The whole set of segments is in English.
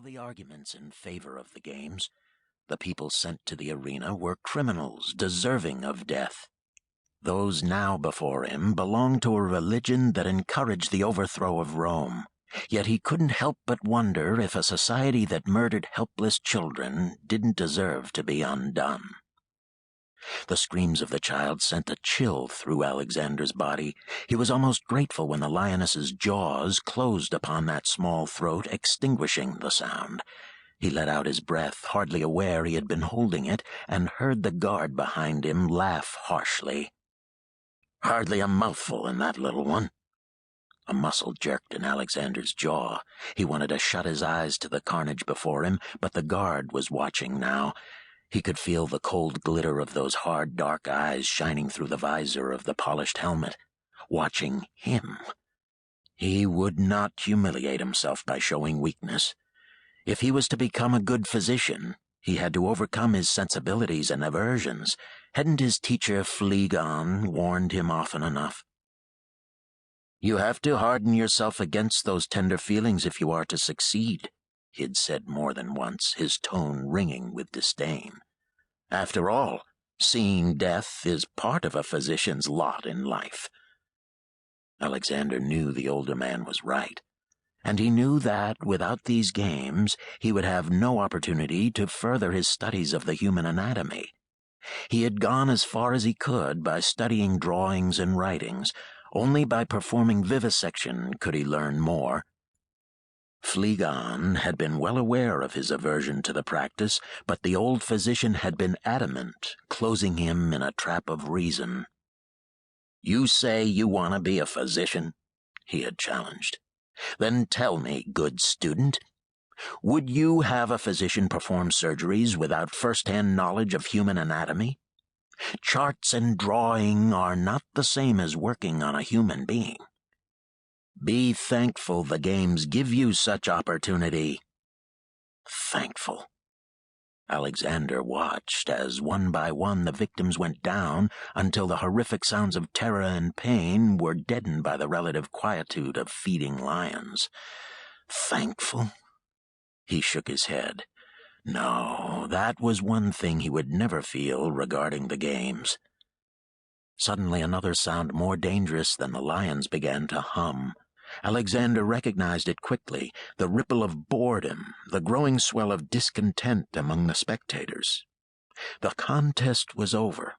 the arguments in favor of the games, the people sent to the arena were criminals deserving of death. Those now before him belonged to a religion that encouraged the overthrow of Rome, yet he couldn't help but wonder if a society that murdered helpless children didn't deserve to be undone. The screams of the child sent a chill through Alexander's body. He was almost grateful when the lioness's jaws closed upon that small throat, extinguishing the sound. He let out his breath, hardly aware he had been holding it, and heard the guard behind him laugh harshly. "Hardly a mouthful in that little one." A muscle jerked in Alexander's jaw. He wanted to shut his eyes to the carnage before him, but the guard was watching now. He could feel the cold glitter of those hard, dark eyes shining through the visor of the polished helmet, watching him. He would not humiliate himself by showing weakness. If he was to become a good physician, he had to overcome his sensibilities and aversions. Hadn't his teacher Phlegon warned him often enough? "You have to harden yourself against those tender feelings if you are to succeed," he had said more than once, his tone ringing with disdain. "After all, seeing death is part of a physician's lot in life." Alexander knew the older man was right, and he knew that, without these games, he would have no opportunity to further his studies of the human anatomy. He had gone as far as he could by studying drawings and writings. Only by performing vivisection could he learn more. Phlegon had been well aware of his aversion to the practice, but the old physician had been adamant, closing him in a trap of reason. "You say you want to be a physician?" he had challenged. "Then tell me, good student, would you have a physician perform surgeries without first-hand knowledge of human anatomy? Charts and drawing are not the same as working on a human being. Be thankful the games give you such opportunity." Thankful. Alexander watched as one by one the victims went down until the horrific sounds of terror and pain were deadened by the relative quietude of feeding lions. Thankful? He shook his head. No, that was one thing he would never feel regarding the games. Suddenly another sound more dangerous than the lions began to hum. Alexander recognized it quickly, the ripple of boredom, the growing swell of discontent among the spectators. The contest was over.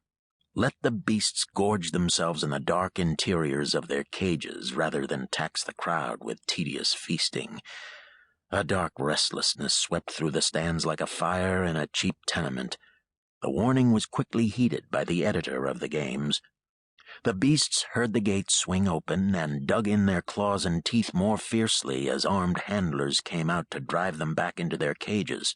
Let the beasts gorge themselves in the dark interiors of their cages rather than tax the crowd with tedious feasting. A dark restlessness swept through the stands like a fire in a cheap tenement. The warning was quickly heeded by the editor of the games. The beasts heard the gates swing open and dug in their claws and teeth more fiercely as armed handlers came out to drive them back into their cages.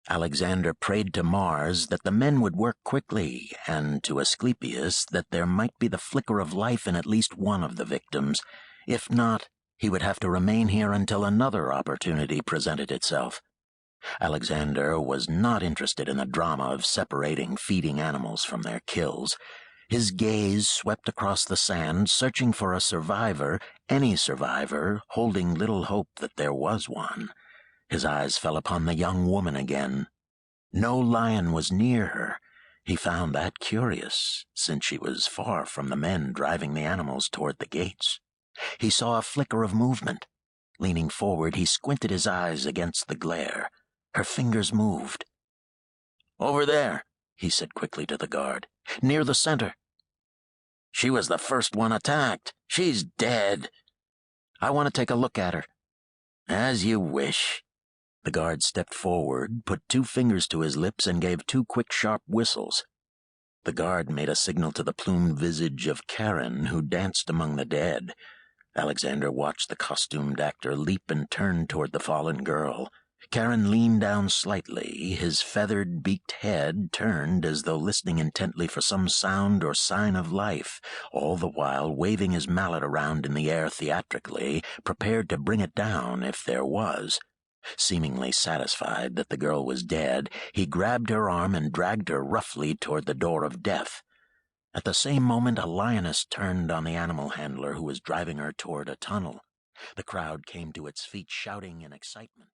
Alexander prayed to Mars that the men would work quickly, and to Asclepius that there might be the flicker of life in at least one of the victims. If not, he would have to remain here until another opportunity presented itself. Alexander was not interested in the drama of separating feeding animals from their kills. His gaze swept across the sand, searching for a survivor, any survivor, holding little hope that there was one. His eyes fell upon the young woman again. No lion was near her. He found that curious, since she was far from the men driving the animals toward the gates. He saw a flicker of movement. Leaning forward, he squinted his eyes against the glare. Her fingers moved. "Over there," he said quickly to the guard. "Near the center." "She was the first one attacked. She's dead." "I want to take a look at her." "As you wish." The guard stepped forward, put 2 fingers to his lips, and gave 2 quick, sharp whistles. The guard made a signal to the plumed visage of Karen, who danced among the dead. Alexander watched the costumed actor leap and turn toward the fallen girl. Karen leaned down slightly, his feathered, beaked head turned as though listening intently for some sound or sign of life, all the while waving his mallet around in the air theatrically, prepared to bring it down if there was. Seemingly satisfied that the girl was dead, he grabbed her arm and dragged her roughly toward the door of death. At the same moment, a lioness turned on the animal handler who was driving her toward a tunnel. The crowd came to its feet, shouting in excitement.